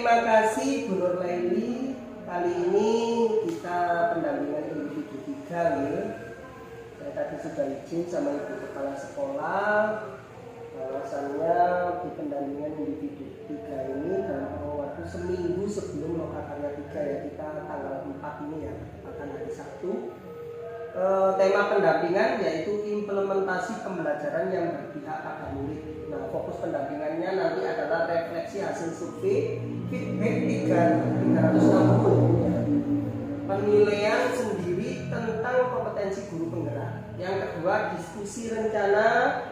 terima kasih Bu Nur Laili. Kali ini kita pendampingan individu 3 ya. Saya tadi sudah izin sama Ibu Kepala Sekolah bahwasannya di pendampingan individu 3 ini dalam waktu seminggu sebelum Lokakarya 3 ya, kita tanggal 4 ini ya, tepatnya hari Sabtu. Tema pendampingan yaitu implementasi pembelajaran yang berpihak pada murid. Nah, fokus pendampingannya nanti adalah refleksi hasil survei, feedback 360, penilaian sendiri tentang kompetensi guru penggerak. Yang kedua, diskusi rencana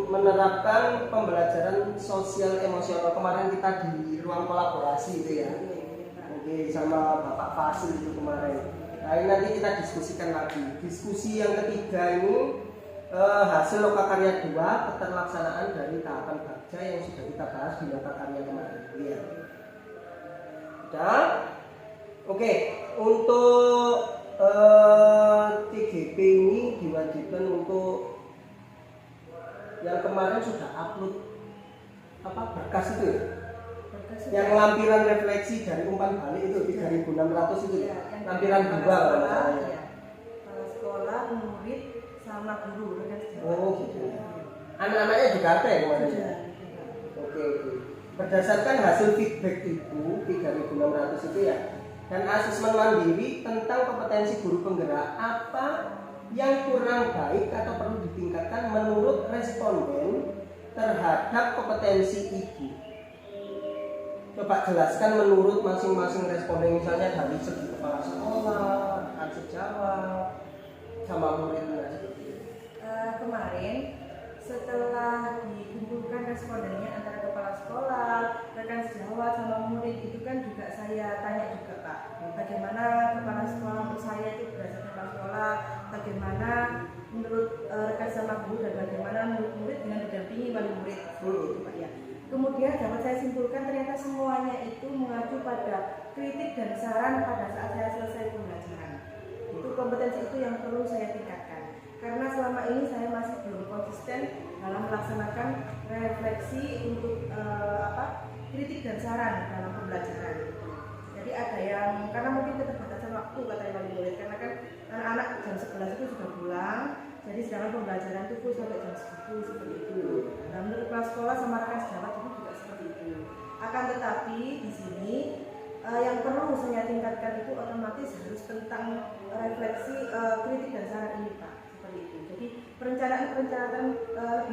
menerapkan pembelajaran sosial emosional. Kemarin kita di ruang kolaborasi itu ya, oke, sama Bapak Fasil itu kemarin. Nah, ini nanti kita diskusikan lagi. Diskusi yang ketiga ini hasil Lokakarya 2, keterlaksanaan dari tahapan Bagja yang sudah kita bahas di Lokakarya kemarin. Ya. Sudah? Oke, untuk TGP ini diwajibkan untuk yang kemarin sudah upload berkas itu ya? Yang lampiran refleksi dari umpan balik itu 3.600 itu ya, lampiran 2 kalau misalnya. Kepala sekolah, murid, sama guru. Oh gitu. Anak-anaknya juga ada ya kemarin? Oke. Berdasarkan hasil feedback itu 3.600 itu ya, dan asesmen mandiri tentang kompetensi guru penggerak, apa yang kurang baik atau perlu ditingkatkan menurut responden terhadap kompetensi ibu. Coba jelaskan menurut masing-masing responden, misalnya dari segi kepala sekolah, rekan sejawat, sama muridnya seperti itu. Kemarin setelah dikumpulkan respondennya antara kepala sekolah, rekan sejawat sama murid, itu kan juga saya tanya juga Pak, bagaimana kepala sekolah menurut saya itu berdasarkan kepala sekolah, bagaimana menurut rekan sama guru, dan bagaimana menurut murid dengan didampingi wali murid, itu Pak ya. Kemudian dapat saya simpulkan ternyata semuanya itu mengacu pada kritik dan saran pada saat saya selesai pembelajaran. Itu kompetensi itu yang perlu saya tingkatkan. Karena selama ini saya masih belum konsisten dalam melaksanakan refleksi untuk kritik dan saran dalam pembelajaran. Jadi ada yang, karena mungkin keterbatasan waktu katanya wali murid, karena kan anak-anak jam 11 itu sudah pulang. Jadi sedangkan pembelajaran itu full sampai jam 10 seperti itu. Nah, menurut kepala sekolah sama rekan sejawat itu juga seperti itu. Akan tetapi di sini yang perlu saya tingkatkan itu otomatis harus tentang refleksi kritik dan saran ini Pak, seperti itu. Jadi perencanaan lebih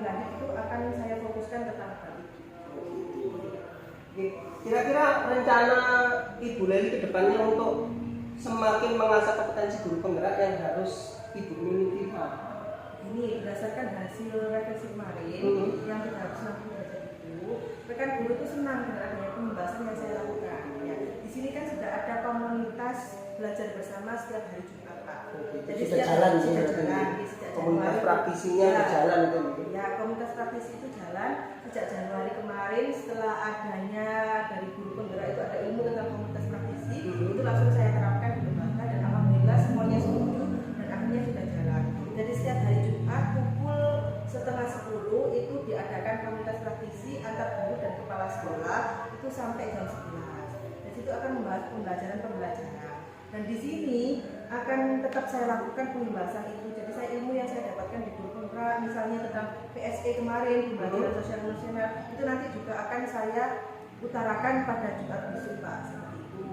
lanjut itu akan saya fokuskan tentang hal itu. Kira-kira rencana Ibu Leli ke depannya untuk semakin mengasah kompetensi guru penggerak yang harus Ibu miliki apa? Ini berdasarkan hasil refleksi kemarin yang 360 derajat itu, rekan guru itu senang dengan adanya pembahasan yang saya lakukan. Ya, di sini kan sudah ada komunitas belajar bersama setiap hari Jumat Pak. Jadi sudah jalan sejak komunitas praktisinya ya, berjalan itu. Ya, komunitas praktisi itu jalan sejak Januari kemarin. Setelah adanya dari guru penggerak itu ada ilmu tentang komunitas praktisi, itu langsung saya terapkan di lembaga dan alhamdulillah semuanya setuju dan akhirnya sudah jalan. Jadi setiap hari Jumat pukul 9:30 itu diadakan komunitas praktisi antar guru dan kepala sekolah itu sampai jam 11. Dan situ akan membahas pembelajaran. Dan di sini akan tetap saya lakukan pembahasan itu. Jadi saya ilmu yang saya dapatkan di guru penggerak, misalnya tentang PSE kemarin, pembelajaran sosial emosional, itu nanti juga akan saya utarakan pada Jumat besok Pak, seperti itu.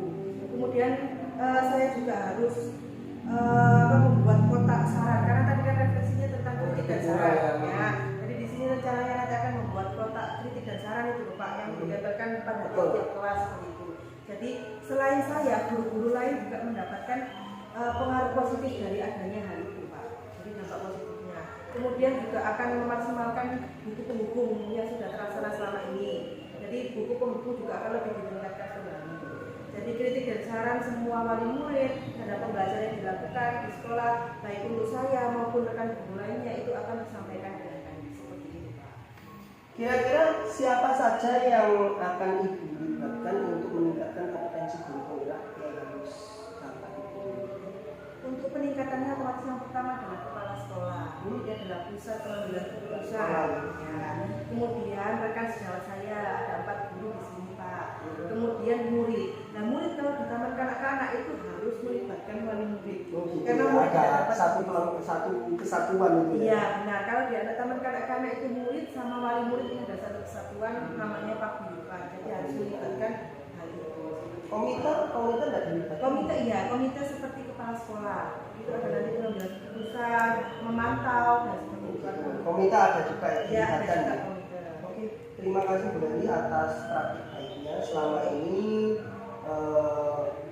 Kemudian saya juga harus membuat kotak saran, karena tadi kan refleksinya tentang kritik dan saran ya. Jadi di sini rencananya nanti akan membuat kotak kritik dan saran itu Pak, yang ditempelkan pada tiap kelas seperti itu. Jadi selain saya, guru-guru lain juga mendapatkan pengaruh positif dari adanya hal itu Pak. Jadi dampak positifnya. Kemudian juga akan memaksimalkan buku penghubung yang sudah terlaksana selama ini. Jadi buku penghubung juga akan lebih ditingkatkan kembali. Jadi kritik dan saran semua wali murid terhadap pembelajaran yang dilakukan di sekolah, baik untuk saya maupun rekan guru lainnya, itu akan disampaikan dengan baik seperti itu Pak. Kira-kira siapa saja yang akan Ibu libatkan untuk meningkatkan kompetensi guru penggerak yang harus dapat Ibu? Untuk peningkatannya otomatis yang pertama adalah kepala sekolah. Ini dia adalah pusat pengambilan keputusan. Ya. Kemudian rekan sejawat saya ada 4 guru di sini Pak. kemudian murid. Nah murid kalau di taman kanak-kanak itu harus melibatkan wali murid. Gitu Karena ya, murid ada dapat satu kesatuan itu ya. Iya, benar. Kalau di anak taman kanak-kanak itu murid sama wali murid ini ada satu kesatuan namanya paguyuban. Jadi harus melibatkan hal itu. Komite tidak dilibatkan. Komite seperti kepala sekolah. Itu ada nanti pengambilan keputusan, memantau dan seperti itu. Komite ada juga ya, Iya, ada dilibatkan. juga komite. Oke, terima kasih Bu Leli atas praktik baiknya. Selama ini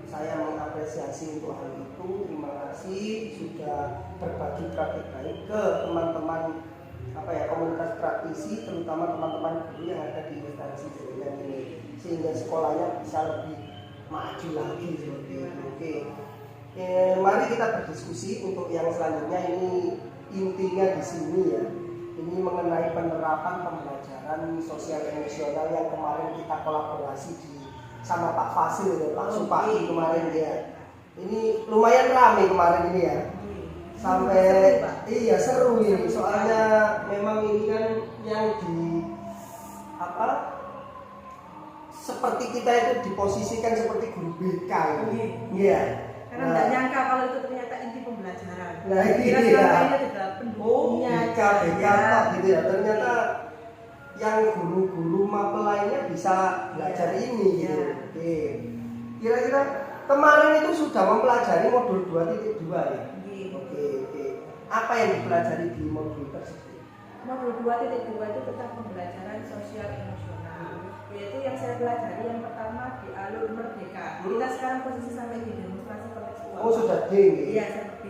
saya mengapresiasi untuk hal itu. Terima kasih sudah berbagi praktik baik ke teman-teman komunitas praktisi, terutama teman-teman guru yang ada di instansi jaringan ini, sehingga sekolahnya bisa lebih maju lagi seperti itu. Oke. Mari kita berdiskusi untuk yang selanjutnya. Ini intinya di sini ya. Ini mengenai penerapan pembelajaran sosial emosional yang kemarin kita kolaborasi sama Pak Fasil ya, Pak Supaki kemarin ya. Ini lumayan ramai kemarin ini ya. Sampai seru ini. Soalnya memang ini kan yang seperti kita itu diposisikan seperti guru BK ini. Iya. Karena tidak nyangka kalau itu ternyata inti pembelajaran. Nah, kira ini ya. BK gitu ya. Ternyata yang guru-guru mapel lainnya bisa belajar ini gitu. Oke. Kira-kira kemarin itu sudah mempelajari modul 2.2 ya. Oke. Apa yang dipelajari di modul tersebut? Modul 2.2 itu tentang pembelajaran sosial emosional. Yaitu yang saya pelajari yang pertama di alur merdeka. Kita sekarang posisi sampai di demonstrasi kontekstual. Oh, sudah D. Iya, saya D.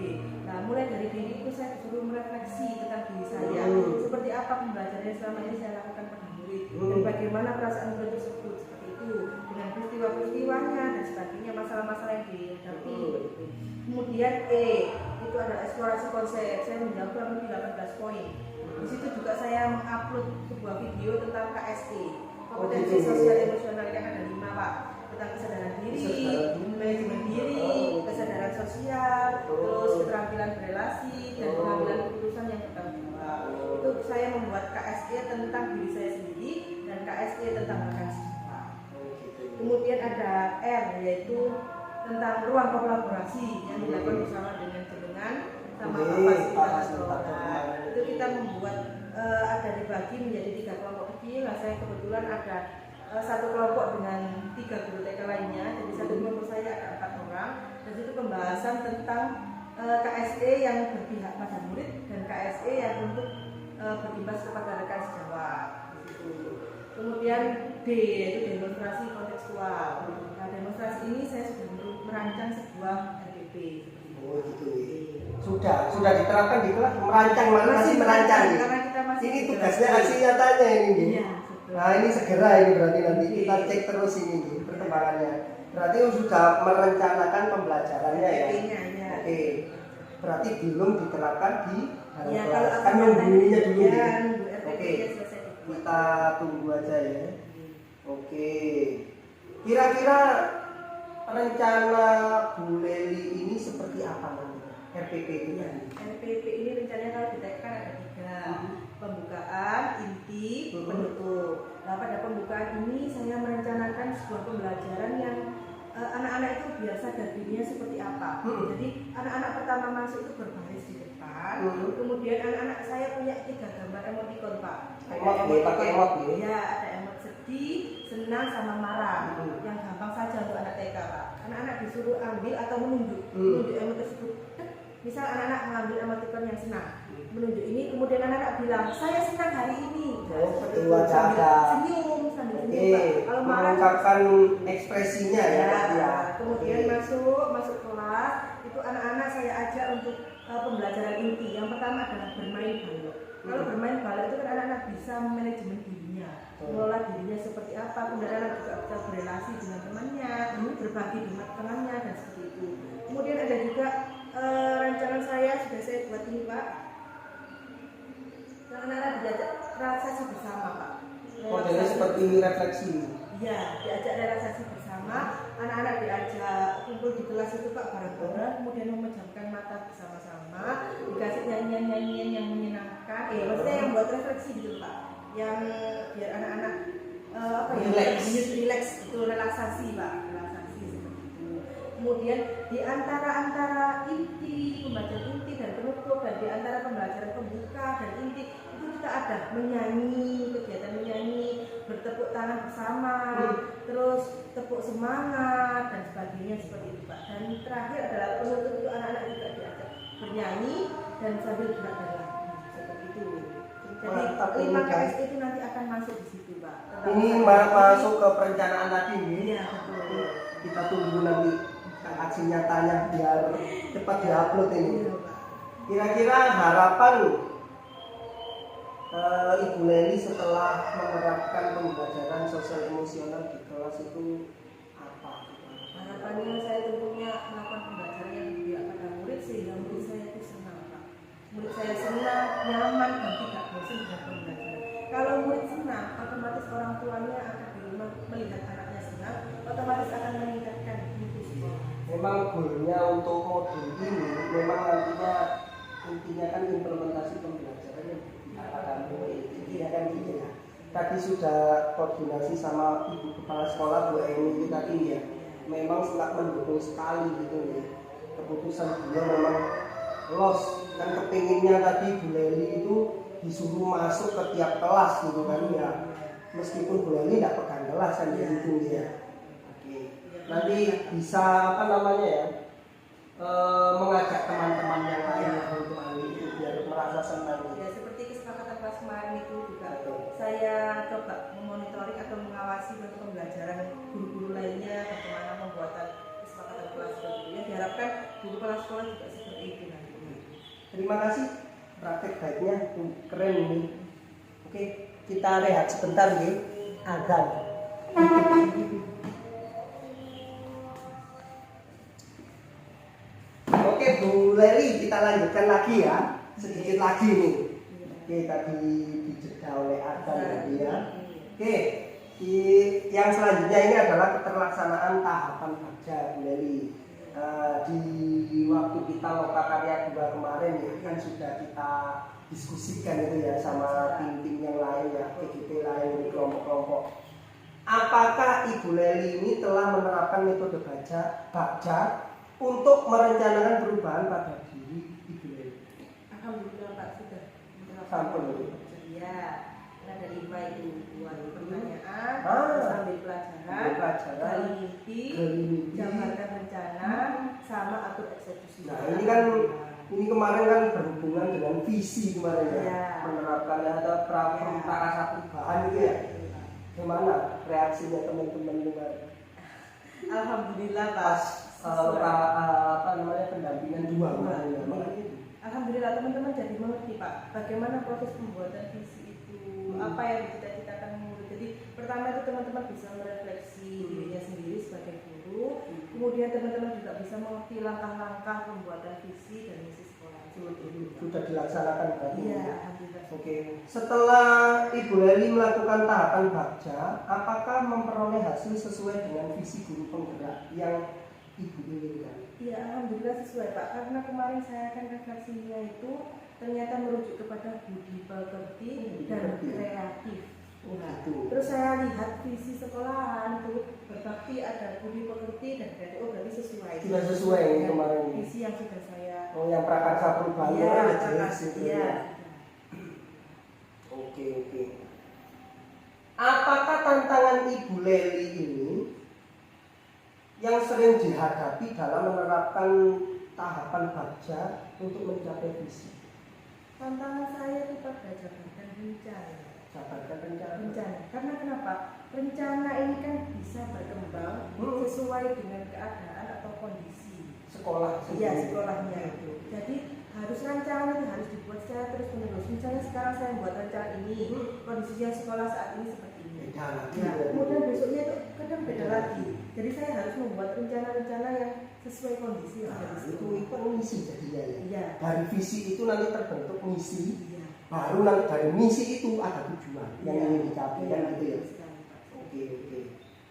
Nah, mulai dari D itu saya disuruh merefleksi tentang diri saya. Seperti apa pembelajaran yang selama ini saya lakukan pada murid dan bagaimana perasaan murid tersebut seperti itu dengan peristiwa-peristiwanya dan sebagainya, masalah-masalah yang dihadapi. Kemudian E itu adalah eksplorasi konsep. Saya menjawab kurang lebih 18 poin. Di situ juga saya mengupload sebuah video tentang KSE, kompetensi sosial emosional, yang ada 5 Pak, tentang kesadaran diri, manajemen diri, kesadaran sosial, terus keterampilan berelasi dan pengambilan keputusan yang bertanggung jawab. Itu saya membuat KSE tentang diri saya sendiri dan KSE tentang makan siswa. Kemudian ada R, yaitu tentang ruang kolaborasi yang dilakukan bersama dengan jenengan sama fasilitator. Itu kita membuat ada dibagi menjadi 3 kelompok kecil. Nah, saya kebetulan ada satu kelompok dengan 3 guru TK lainnya. Jadi satu kelompok saya ada 4 orang. Dan itu pembahasan tentang KSE yang berpihak pada murid dan KSE yang untuk berimbas kepada rekan sejawat. Kemudian D, yaitu demonstrasi kontekstual. Nah, demonstrasi ini saya sudah merancang sebuah RPP. Oh gitu ya. Sudah diterapkan di kelas, merancang masih merancang. Karena kita masih ini tugasnya aksi nyatanya ini. Iya, nah ini segera ini berarti nanti kita cek terus ini perkembangannya. Berarti sudah merencanakan pembelajarannya ya. Oke. Berarti belum diterapkan di dalam kelas. Kan nunggunya dulu ya. Oke. Kita tunggu aja ya. Oke. Kira-kira rencana Bu Leli ini seperti apa nanti? RPP itu tadi. RPP ini rencananya kalau ditekan ada 3, pembukaan, inti, penutup. Nah, pada pembukaan ini saya merencanakan sebuah pembelajaran yang anak-anak itu biar sadar dirinya seperti apa. Jadi anak-anak pertama masuk itu berbaris di depan. Kemudian anak-anak saya punya 3 gambar emoticon Pak. Pakai emot ya? Ya, ada emot sedih, senang, sama marah. Yang gampang saja untuk anak TK Pak. Anak-anak disuruh ambil atau menunjuk emot tersebut. Misal anak-anak mengambil emoticon yang senang, menunjuk ini, kemudian anak-anak bilang, saya senang hari ini. Senyum sambil senyum. Kalau marah, mengungkapkan ekspresinya ya. Kemudian masuk kelas, itu anak-anak saya ajak untuk pembelajaran inti. Yang pertama adalah bermain balok. Kalau bermain balok itu kan anak-anak bisa manajemen dirinya, mengelola dirinya seperti apa. Kemudian anak juga bisa berelasi dengan temannya, berbagi dengan temannya dan seperti itu. Kemudian ada juga rancangan saya sudah saya buat ini Pak. Anak-anak diajak relaksasi bersama Pak. Modelnya seperti refleksi. Iya, diajak relaksasi bersama. Anak-anak diajak kumpul di kelas itu Pak bareng-bareng, kemudian memejamkan mata bersama-sama, dikasih nyanyian-nyanyian yang menyenangkan. Maksudnya yang buat refleksi gitu Pak. Yang biar anak-anak relax itu relaksasi Pak, relaksasi seperti itu. Kemudian di antara inti pembelajaran inti dan penutup, dan di antara pembelajaran pembuka dan inti itu kita ada menyanyi, kegiatan menyanyi, bertepuk tangan bersama, terus tepuk semangat dan sebagainya seperti itu Pak. Dan terakhir adalah penutup itu anak-anak juga diajak bernyanyi dan sambil gerak-gerak seperti itu. Jadi 5 KS itu nanti akan masuk di situ Pak. Ini masuk ke perencanaan tadi nih. Iya betul. Kita tunggu nanti aksi nyatanya biar cepat diupload ini. Iya, Pak. Kira-kira harapan Ibu Leli setelah menerapkan pembelajaran sosial emosional di kelas itu apa? Harapannya saya tentunya melakukan pembelajaran yang tidak pada murid sehingga murid saya itu senang Pak. Murid saya senang, nyaman dan tidak bosan dengan pembelajaran. Kalau murid senang, otomatis orang tuanya akan di rumah melihat anaknya senang, otomatis akan meningkatkan mutu sekolah. Memang goalnya untuk modul ini memang nantinya intinya kan implementasi pembelajaran yang diarahkan murid. Intinya kan gitu ya. Tadi sudah koordinasi sama Ibu Kepala Sekolah Bu Eni tadi ya. Memang sangat mendukung sekali gitu ya. Keputusan beliau memang los, kan kepinginnya tadi Bu Leli itu disuruh masuk ke tiap kelas gitu kan ya. Meskipun Bu Leli tidak pegang kelas kan gitu ya. Oke. Nanti bisa apa namanya ya? Mengajak teman-teman yang lain untuk hal itu biar merasa senang. Ya seperti kesepakatan kelas kemarin itu juga saya coba memonitoring atau mengawasi untuk pembelajaran guru-guru lainnya bagaimana pembuatan kesepakatan kelas seperti itu. Ya diharapkan guru kepala sekolah juga seperti itu nantinya. Terima kasih, praktek baiknya keren ini. Oke, kita rehat sebentar nih, azan. Oke Bu Leli, kita lanjutkan lagi ya, sedikit lagi nih. Oke, tadi dijeda oleh azan tadi ya. Oke, yang selanjutnya ini adalah keterlaksanaan tahapan baca Bu Leli. Di waktu kita Loka Karya 2 kemarin ya kan sudah kita diskusikan itu ya sama tim-tim yang lain ya, PGP lain, kelompok-kelompok. Apakah Ibu Leli ini telah menerapkan metode baca untuk merencanakan perubahan pada diri Ibu Leli? Alhamdulillah Pak sudah. Sampun. Ya, ada 5 itu pertanyaan, Ah. sambil pelajaran, gali mimpi, jabarkan rencana, sama atur eksekusi. Nah ini kemarin kan berhubungan dengan visi kemarin ya, menerapkan ada prakarsa perubahan itu ya. Gimana reaksinya teman-teman kemarin? Alhamdulillah Pak. Pas pendampingan 2 kemarin ya. Alhamdulillah teman-teman jadi mengerti Pak bagaimana proses pembuatan visi itu, apa yang dicita-citakan murid. Jadi pertama itu teman-teman bisa merefleksi dirinya sendiri sebagai guru, kemudian teman-teman juga bisa mengerti langkah-langkah pembuatan visi dan misi sekolah. Sudah dilaksanakan berarti. Iya, alhamdulillah. Oke. Setelah Ibu Leli melakukan tahapan baca, apakah memperoleh hasil sesuai dengan visi guru penggerak yang Ibu inginkan? Iya, alhamdulillah sesuai Pak. Karena kemarin saya kan refleksinya itu ternyata merujuk kepada budi pekerti dan kreatif. Gitu. Terus saya lihat visi sekolahan itu berbakti ada budi pekerti dan kreatif. Oh berarti sesuai. Sudah sesuai yang kemarin. Visi yang sudah saya. Oh yang prakarsa perubahan Iya, kan jelas itu iya. ya. Oke. Apakah tantangan Ibu Leli ini yang sering dihadapi dalam menerapkan tahapan baca untuk mencapai visi? Tantangan saya itu pada jabarkan rencana. Jabarkan rencana. Karena kenapa? Rencana ini kan bisa berkembang sesuai dengan keadaan atau kondisi Sekolah. Iya, sekolahnya itu. Jadi harus rencana itu harus dibuat secara terus menerus. Misalnya sekarang saya buat rencana ini, kondisinya sekolah saat ini seperti ini. Beda lagi. Ya, kemudian besoknya itu kadang beda lagi. Jadi saya harus membuat rencana-rencana yang sesuai kondisi yang ada di situ. Itu misi jadinya ya. Iya. Dari visi itu nanti terbentuk misi. Iya. Baru nanti dari misi itu ada tujuan yang ingin dicapai kan gitu ya. Oke.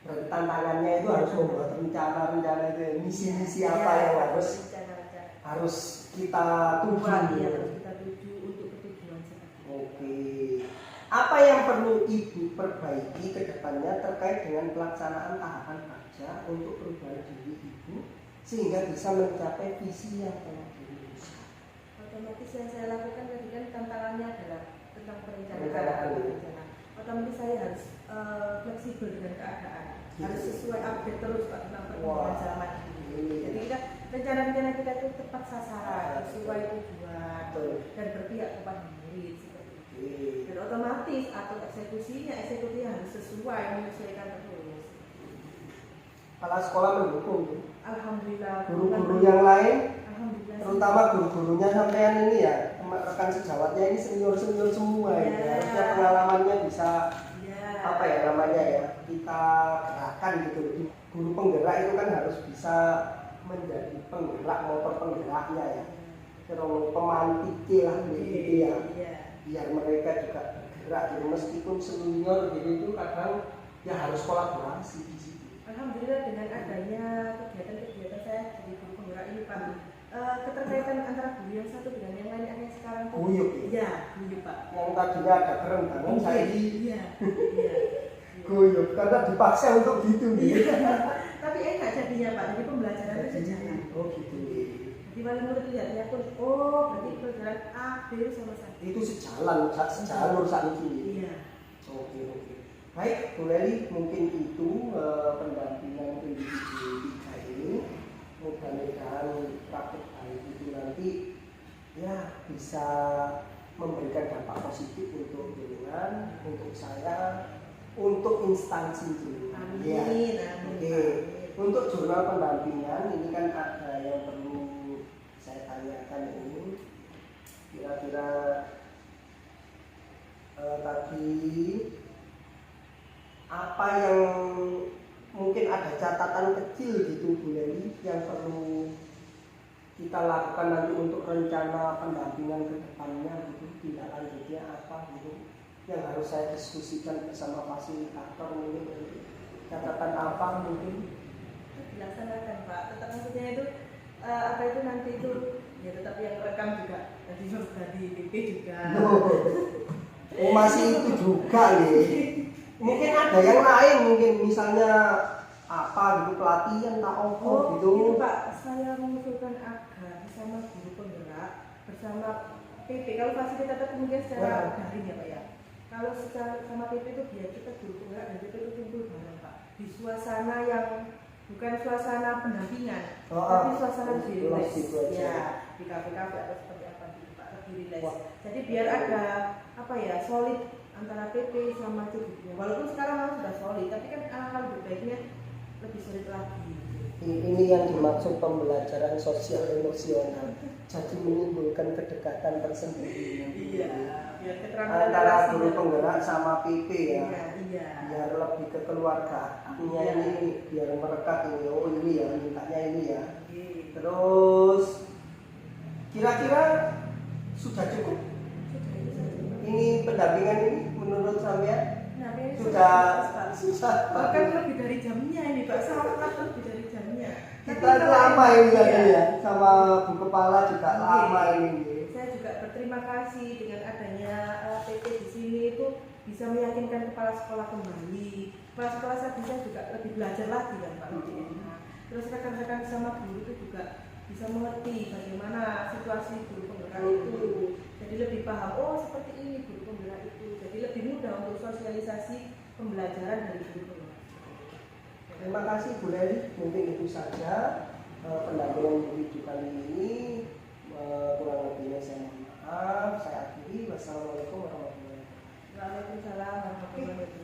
Berarti tantangannya itu harus membuat rencana itu ya. Misi-misi apa yang harus kita tuju. Harus kita tuju untuk tujuan seperti itu. Oke. Apa yang perlu Ibu perbaiki ke depannya terkait dengan pelaksanaan tahapan kerja untuk perubahan diri Ibu sehingga bisa mencapai visi yang telah dirumuskan? Otomatis yang saya lakukan tadi kan tantangannya adalah tentang Perencanaan. perencanaan. Otomatis saya harus fleksibel dengan keadaan, harus sesuai update terus Pak tentang perkembangan zaman ini. Jadi rencana-rencana kita itu tepat sasaran, sesuai tujuan dan berpihak kepada murid seperti itu. Dan otomatis atau eksekusinya harus sesuai menyesuaikan terus. Kepala sekolah mendukung. Alhamdulillah. Guru-guru yang lain, Alhamdulillah. terutama guru-gurunya sampean ini ya, rekan sejawatnya ini senior-senior semua ya. Harusnya pengalamannya bisa apa ya namanya ya, kita gerakan gitu. Guru penggerak itu kan harus bisa menjadi penggerak, motor penggeraknya ya. Terus pemantik lah gitu ya. Biar mereka juga bergerak gitu. Meskipun senior gitu itu kadang ya harus kolaborasi di situ. Alhamdulillah dengan adanya kegiatan-kegiatan saya jadi guru penggerak ini Pak, keterkaitan antara guru yang satu dengan yang lain yang sekarang tuh Guyup ya? Iya, guyup Pak. Yang tadinya ada kerenggangan saya di Iya. guyup karena dipaksa untuk gitu nih. Tapi enak jadinya Pak, jadi pembelajaran itu sejalan. Oh gitu. Jadi wali murid lihatnya pun, oh berarti pelajaran A, B sama sama. Itu sejalur saat ini. Iya. Oke. Baik, Bu Leli, mungkin itu pendampingan individu 3 ini. Mudah-mudahan praktek baik itu nanti ya bisa memberikan dampak positif untuk jenengan, untuk saya, untuk instansi jenengan. Amin. Oke. Untuk jurnal pendampingan ini kan ada yang perlu saya tanyakan ini. Kira-kira tadi apa yang mungkin ada catatan kecil gitu Bu Leli yang perlu kita lakukan nanti untuk rencana pendampingan ke depannya gitu, tindak lanjutnya apa gitu yang harus saya diskusikan bersama fasilitator mungkin catatan apa mungkin Dilaksanakan Pak, tetap maksudnya itu apa itu nanti itu ya tetap yang rekam juga tadi BP juga. Oh masih itu juga nih. Mungkin ada yang lain mungkin misalnya apa gitu pelatihan tak Oh gitu. gitu Pak, saya mengusulkan agar bersama guru penggerak bersama PP, kalau fasilitator mungkin secara daring ya Pak ya. Kalau secara sama PP itu biar kita guru penggerak dan PP itu kumpul bareng Pak di suasana yang bukan suasana pendampingan, tapi suasana lebih relax ya, di kafe-kafe atau seperti apa gitu Pak, lebih relax. Jadi biar ada apa ya, solid antara PP sama CGD-nya. Walaupun sekarang memang sudah solid, tapi kan alangkah lebih baiknya lebih solid lagi. Ini yang dimaksud pembelajaran sosial emosional. Jadi menimbulkan kedekatan tersendiri. Iya, biar antara guru penggerak sama PP ya. Iya. Biar lebih ke keluargaannya ini, biar merekat ini. Oh ini ya, mintanya ini ya. Terus kira-kira sudah cukup? Ini pendampingan ini menurut sampean sudah bahkan lebih dari jamnya ini Pak, sangat lebih dari jamnya. Kita lama ini ya sama Bu Kepala juga lama ini. Saya juga berterima kasih dengan adanya PT di sini itu bisa meyakinkan kepala sekolah kembali. Kepala sekolah saya bisa juga lebih belajar lagi kan Pak. Terus rekan-rekan sama guru itu juga bisa mengerti bagaimana situasi guru penggerak itu. Jadi lebih paham, oh seperti ini guru penggerak itu. Jadi lebih mudah untuk sosialisasi pembelajaran dari guru penggerak. Terima kasih Bu Leli, mungkin itu saja pendampingan individu kali ini. Kurang lebihnya saya mohon maaf. Saya akhiri. Wassalamualaikum warahmatullahi wabarakatuh. Waalaikumsalam warahmatullahi wabarakatuh.